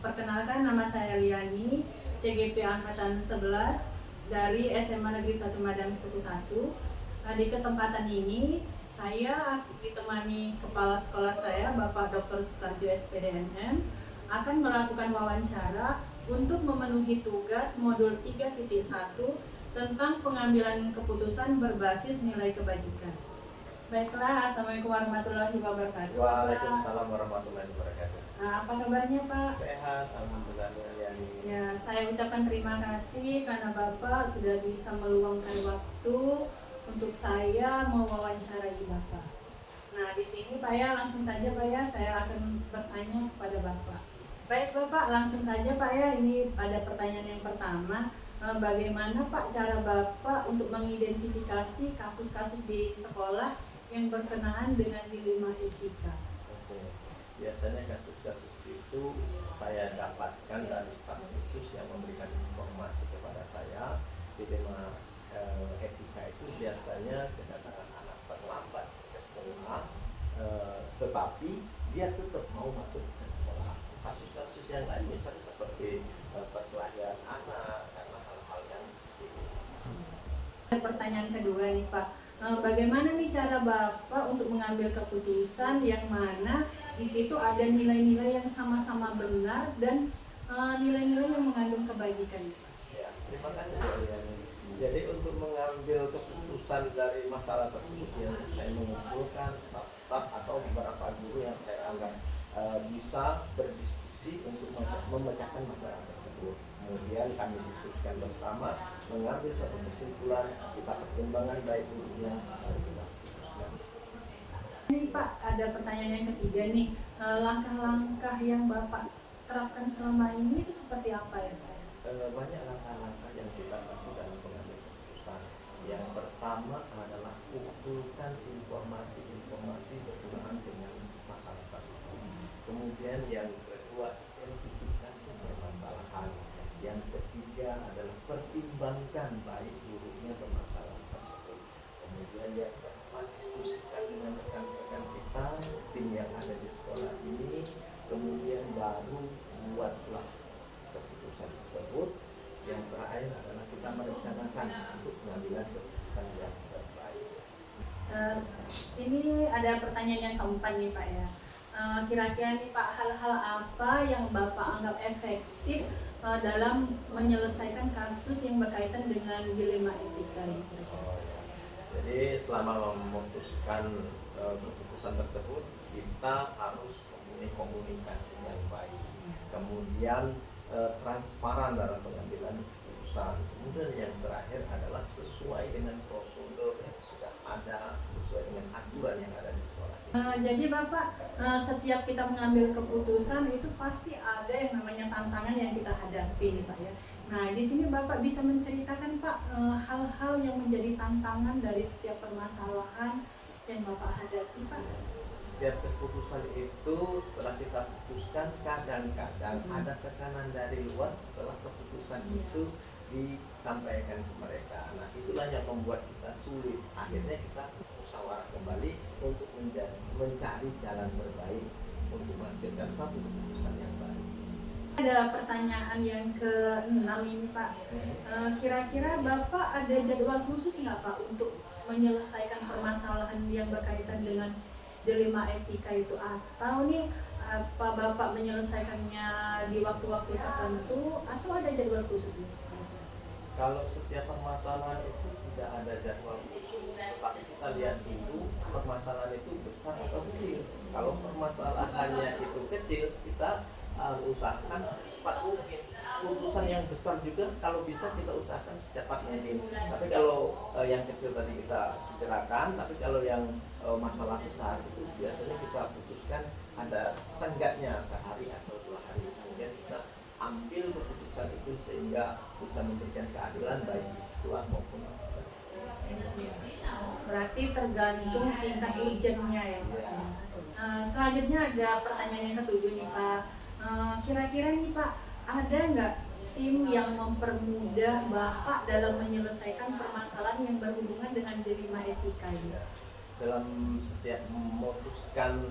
Perkenalkan, nama saya Liani, CGP Angkatan 11 dari SMA Negeri 1 Madang Suku 1. Di kesempatan ini, saya ditemani Kepala Sekolah saya, Bapak Dr. Sutarjo SPD MM, akan melakukan wawancara untuk memenuhi tugas modul 3.1 tentang pengambilan keputusan berbasis nilai kebajikan. Baiklah, Assalamualaikum warahmatullahi wabarakatuh. Waalaikumsalam warahmatullahi wabarakatuh. Apa kabarnya Pak? Sehat, alhamdulillah. Ya, saya ucapkan terima kasih karena Bapak sudah bisa meluangkan waktu untuk saya mewawancarai Bapak. Nah, di sini Pak ya, langsung saja Pak ya, saya akan bertanya kepada Bapak. Baik Bapak, langsung saja Pak ya, ini pada pertanyaan yang pertama. Bagaimana Pak cara Bapak untuk mengidentifikasi kasus-kasus di sekolah yang berkenaan dengan dilema etika? Oke. Biasanya kasus-kasus itu saya dapatkan dari staf khusus yang memberikan informasi kepada saya. Dilema etika itu biasanya kedatangan anak terlambat ke sekolah, tetapi dia tetap mau masuk ke sekolah. Kasus-kasus yang lain misalnya seperti perkelahian anak karena hal-hal yang seperti itu. Pertanyaan kedua nih Pak, bagaimana nih cara Bapak untuk mengambil keputusan yang mana di situ ada nilai-nilai yang sama-sama benar dan nilai-nilai yang mengandung kebajikan? Ya, terima kasih Pak Yani. Jadi untuk mengambil keputusan dari masalah tersebut ya, saya mengumpulkan staf-staf atau beberapa guru yang saya anggap bisa berdiskusi untuk memecahkan masalah tersebut. Kemudian kami diskusikan bersama, mengambil suatu kesimpulan, kita pertimbangkan baik buruknya, lalu kita putuskan. Ini Pak, ada pertanyaan yang ketiga nih, langkah-langkah yang Bapak terapkan selama ini itu seperti apa ya Pak? Banyak langkah-langkah yang kita lakukan dalam pengambil keputusan. Yang pertama adalah kumpulkan informasi-informasi berkenaan dengan masalah tersebut. Kemudian yang kedua, identifikasi permasalahan. Yang ketiga adalah pertimbangkan baik buruknya permasalahan tersebut. Kemudian yang keempat, diskusikan dengan rekan-rekan kita, tim yang ada di sekolah ini. Kemudian baru buatlah keputusan tersebut. Yang terakhir adalah kita merencanakan untuk pengambilan keputusan yang terbaik. Ini ada pertanyaan yang keempat nih Pak ya. Kira-kira nih Pak, hal-hal apa yang Bapak anggap efektif dalam menyelesaikan kasus yang berkaitan dengan dilema etika ini? Jadi selama memutuskan keputusan tersebut, kita harus mempunyai komunikasi yang baik. Kemudian transparan dalam pengambilan keputusan. Kemudian yang terakhir adalah sesuai dengan prosedur yang sudah ada, sesuai dengan aturan yang ada di sekolah. Jadi Bapak, setiap kita mengambil keputusan itu pasti ada yang namanya tantangan yang kita hadapi nih Pak ya. Nah, di sini Bapak bisa menceritakan Pak hal-hal yang menjadi tantangan dari setiap permasalahan yang Bapak hadapi Pak. Setiap keputusan itu setelah kita putuskan kadang-kadang ada tekanan dari luar setelah keputusan itu disampaikan ke mereka. Nah, itulah yang membuat kita sulit. Akhirnya kita musyawarah kembali untuk mencari jalan terbaik untuk menghasilkan satu keputusan yang baik. Ada pertanyaan yang ke-6 ini Pak. Kira-kira Bapak ada jadwal khusus nggak Pak untuk menyelesaikan permasalahan yang berkaitan dengan dilema etika itu, atau nih apa Bapak menyelesaikannya di waktu-waktu tertentu atau ada jadwal khusus nih? Kalau setiap permasalahan itu tidak ada jadwal khusus, tapi kita lihat dulu permasalahan itu besar atau kecil. Kalau permasalahannya itu kecil, kita usahakan secepat mungkin. Keputusan yang besar juga kalau bisa kita usahakan secepat mungkin. Tapi kalau yang kecil tadi kita segerakan, tapi kalau yang masalah besar itu biasanya kita putuskan ada tenggatnya sehari atau 2 hari. Kemudian kita ambil keputusan itu sehingga bisa memberikan keadilan baik keluar maupun orang. Berarti tergantung tingkat urgennya ya Pak. Selanjutnya ada pertanyaan yang ke-7 nih Pak. Kira-kira nih Pak, ada nggak tim yang mempermudah Bapak dalam menyelesaikan permasalahan yang berhubungan dengan dilema etika ini? dalam setiap memutuskan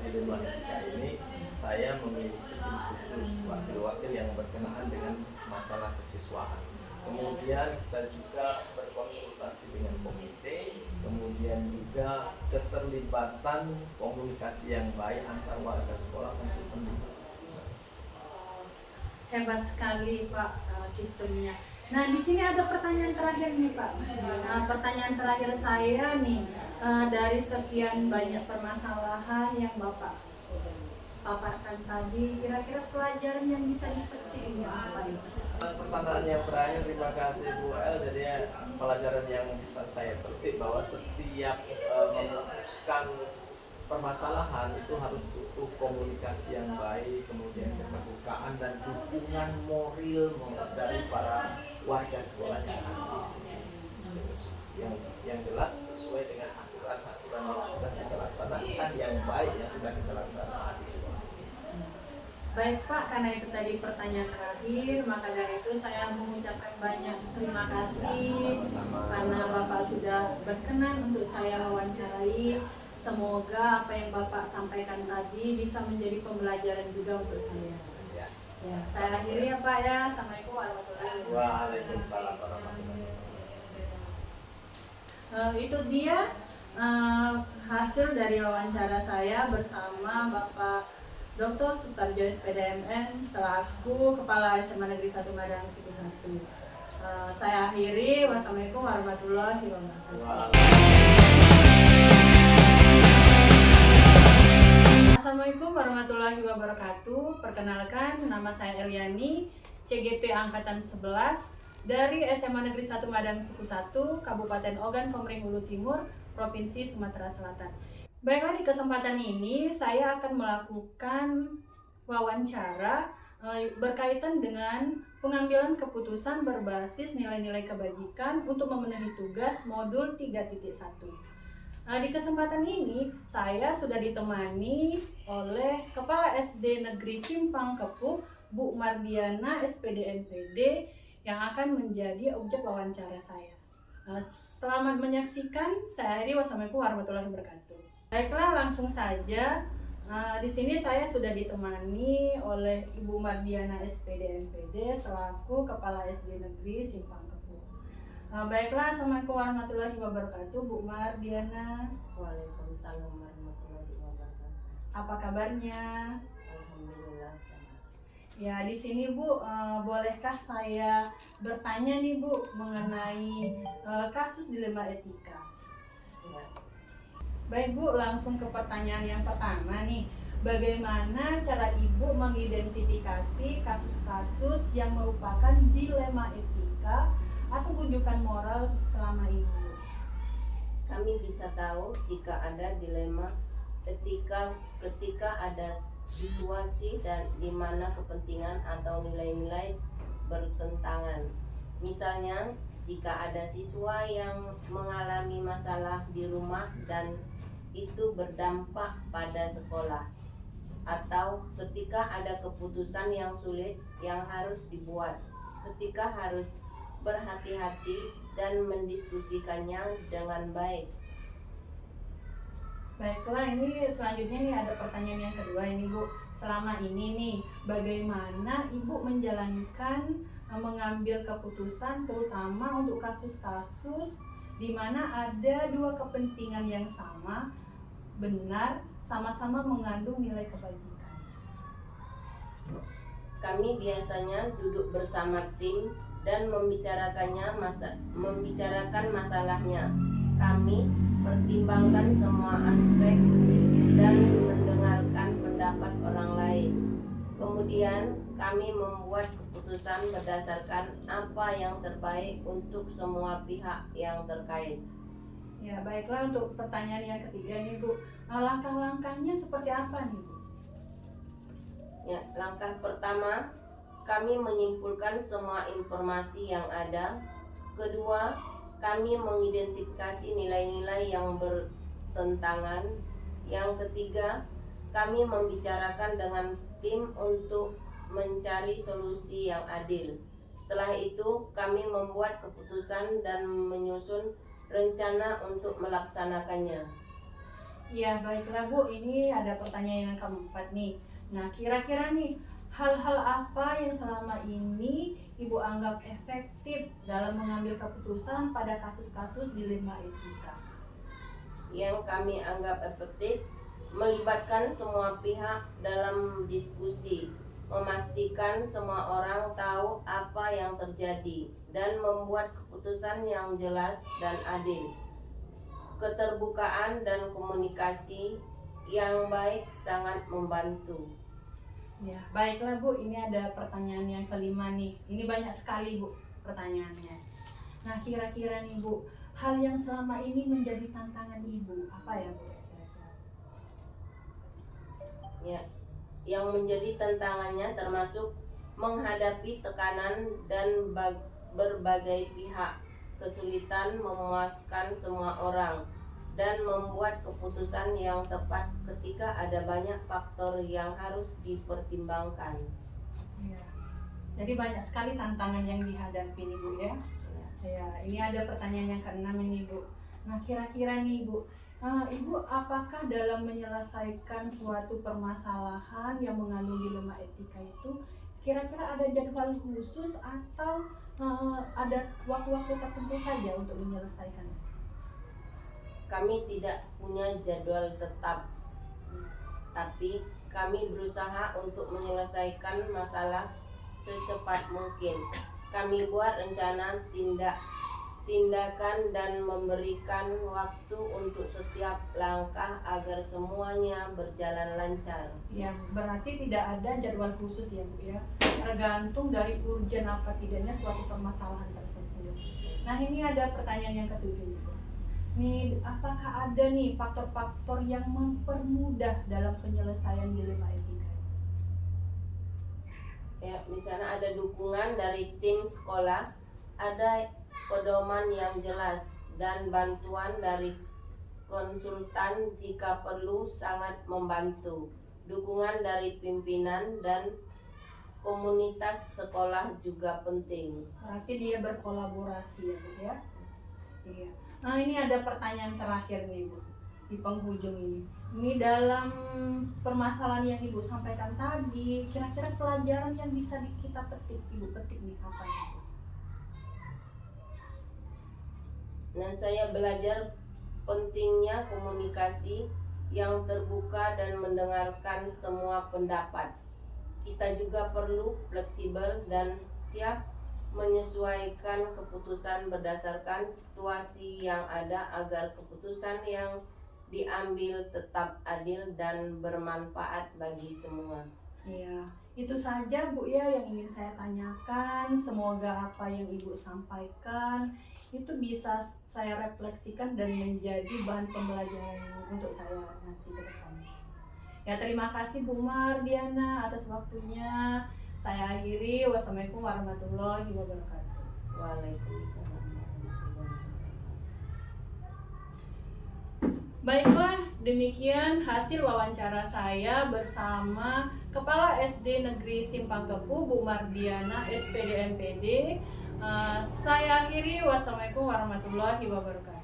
dilema etika ini, saya memiliki tim khusus wakil-wakil yang berkenaan dengan masalah kesiswaan. Kemudian kita juga berkonsultasi dengan komite, kemudian juga keterlibatan komunikasi yang baik antar warga sekolah untuk pendidikan. Hebat sekali Pak sistemnya. Nah di sini ada pertanyaan terakhir nih Pak. Pertanyaan terakhir saya nih, dari sekian banyak permasalahan yang Bapak paparkan tadi, kira-kira pelajaran yang bisa dipetik apa itu? Pertanyaan yang terakhir, terima kasih Bu El. Jadi pelajaran yang bisa saya petik bahwa setiap memutuskan permasalahan itu harus butuh komunikasi yang baik, kemudian keterbukaan dan dukungan moral dari para warga sekolah yang ada di sini. Yang jelas sesuai dengan aturan-aturan yang sudah kita laksanakan, yang baik yang sudah kita laksanakan di sekolah. Baik Pak, karena itu tadi pertanyaan terakhir, maka dari itu saya mengucapkan banyak terima kasih karena Bapak sudah berkenan untuk saya wawancarai. Semoga apa yang Bapak sampaikan tadi bisa menjadi pembelajaran juga untuk saya. Ya. Ya, saya akhiri ya Pak ya. Assalamualaikum warahmatullahi wabarakatuh. Waalaikumsalam warahmatullahi wabarakatuh. Itu dia hasil dari wawancara saya bersama Bapak Dr. Sutarjo SPDMN selaku Kepala SMA Negeri 1 Madang Suku 1. Saya akhiri. Wassalamualaikum warahmatullahi wabarakatuh. Assalamualaikum warahmatullahi wabarakatuh. Perkenalkan, nama saya Eliani, CGP Angkatan 11 dari SMA Negeri 1 Madang Suku 1, Kabupaten Ogan Komering Ulu Timur, Provinsi Sumatera Selatan. Baiklah, di kesempatan ini saya akan melakukan wawancara berkaitan dengan pengambilan keputusan berbasis nilai-nilai kebajikan untuk memenuhi tugas modul 3.1. Di kesempatan ini saya sudah ditemani oleh Kepala SD Negeri Simpang Kepuh, Bu Mardiana SPD NPD, yang akan menjadi objek wawancara saya. Selamat menyaksikan. Saya akhiri. Wassalamualaikum warahmatullahi wabarakatuh. Baiklah, langsung saja. Di sini saya sudah ditemani oleh Ibu Mardiana SPD NPD selaku Kepala SD Negeri Simpang Kepuh. Baiklah, assalamualaikum warahmatullahi wabarakatuh, Bu Mardiana. Waalaikumsalam warahmatullahi wabarakatuh. Apa kabarnya? Alhamdulillah sehat. Ya, di sini Bu, bolehkah saya bertanya nih Bu mengenai kasus dilema etika? Ya. Baik Bu, langsung ke pertanyaan yang pertama nih. Bagaimana cara Ibu mengidentifikasi kasus-kasus yang merupakan dilema etika atau gundukan moral selama ini? Kami bisa tahu jika ada dilema etika ketika ada situasi dan di mana kepentingan atau nilai-nilai bertentangan. Misalnya, jika ada siswa yang mengalami masalah di rumah dan itu berdampak pada sekolah, atau ketika ada keputusan yang sulit yang harus dibuat, ketika harus berhati-hati dan mendiskusikannya dengan baik. Baiklah, ini selanjutnya nih ada pertanyaan yang kedua ini Bu. Selama ini nih, bagaimana Ibu menjalankan mengambil keputusan terutama untuk kasus-kasus di mana ada dua kepentingan yang sama, benar, sama-sama mengandung nilai kebajikan? Kami biasanya duduk bersama tim dan membicarakan masalahnya. Kami pertimbangkan semua aspek dan mendengarkan pendapat orang lain. Kemudian kami membuat keputusan berdasarkan apa yang terbaik untuk semua pihak yang terkait. Ya, baiklah, untuk pertanyaan yang ketiga nih Bu, langkah-langkahnya seperti apa nih Bu? Ya, langkah pertama, kami menyimpulkan semua informasi yang ada. Kedua, kami mengidentifikasi nilai-nilai yang bertentangan. Yang ketiga, kami membicarakan dengan tim untuk mencari solusi yang adil. Setelah itu, kami membuat keputusan dan menyusun rencana untuk melaksanakannya. Ya, baiklah Bu, ini ada pertanyaan yang keempat nih. Nah, kira-kira nih, hal-hal apa yang selama ini Ibu anggap efektif dalam mengambil keputusan pada kasus-kasus dilema etika? Yang kami anggap efektif melibatkan semua pihak dalam diskusi, memastikan semua orang tahu apa yang terjadi, dan membuat keputusan yang jelas dan adil. Keterbukaan dan komunikasi yang baik sangat membantu. Ya, baiklah Bu, ini ada pertanyaan yang kelima nih. Ini banyak sekali Bu pertanyaannya. Nah, kira-kira nih Bu, hal yang selama ini menjadi tantangan Ibu, apa ya Bu? Kira-kira? Ya, yang menjadi tantangannya termasuk menghadapi tekanan dan berbagai pihak, kesulitan memuaskan semua orang, dan membuat keputusan yang tepat ketika ada banyak faktor yang harus dipertimbangkan. Ya. Jadi banyak sekali tantangan yang dihadapi nih Bu ya. Ya, ini ada pertanyaan yang keenam ini Bu. Nah, kira-kira nih Bu, Ibu apakah dalam menyelesaikan suatu permasalahan yang mengandung dilema etika itu kira-kira ada jadwal khusus atau ada waktu-waktu tertentu saja untuk menyelesaikan? Kami tidak punya jadwal tetap, tapi kami berusaha untuk menyelesaikan masalah secepat mungkin. Kami buat rencana tindakan dan memberikan waktu untuk setiap langkah agar semuanya berjalan lancar. Ya, berarti tidak ada jadwal khusus ya Bu ya. Tergantung dari urgen apa tidaknya suatu permasalahan tersebut. Nah, ini ada pertanyaan yang ketujuh Bu. Nih, apakah ada nih faktor-faktor yang mempermudah dalam penyelesaian dilema etika? Ya, di sana ada dukungan dari tim sekolah, ada pedoman yang jelas, dan bantuan dari konsultan jika perlu sangat membantu. Dukungan dari pimpinan dan komunitas sekolah juga penting. Berarti dia berkolaborasi ya Bu ya. Iya. Nah, ini ada pertanyaan terakhir nih Bu di penghujung ini. Ini dalam permasalahan yang Ibu sampaikan tadi, kira-kira pelajaran yang bisa kita petik, Ibu petik nih apa nih Bu? Dan saya belajar pentingnya komunikasi yang terbuka dan mendengarkan semua pendapat. Kita juga perlu fleksibel dan siap menyesuaikan keputusan berdasarkan situasi yang ada agar keputusan yang diambil tetap adil dan bermanfaat bagi semua. Iya, itu saja Bu ya yang ingin saya tanyakan. Semoga apa yang Ibu sampaikan itu bisa saya refleksikan dan menjadi bahan pembelajaran untuk saya nanti ke depannya. Ya, terima kasih Bu Mardiana atas waktunya. Saya akhiri. Wassalamualaikum warahmatullahi wabarakatuh. Waalaikumsalam warahmatullahi wabarakatuh. Baiklah, demikian hasil wawancara saya bersama Kepala SD Negeri Simpang Kepu, Bu Mardiana, SPD MPD. Saya akhiri. Wassalamualaikum warahmatullahi wabarakatuh.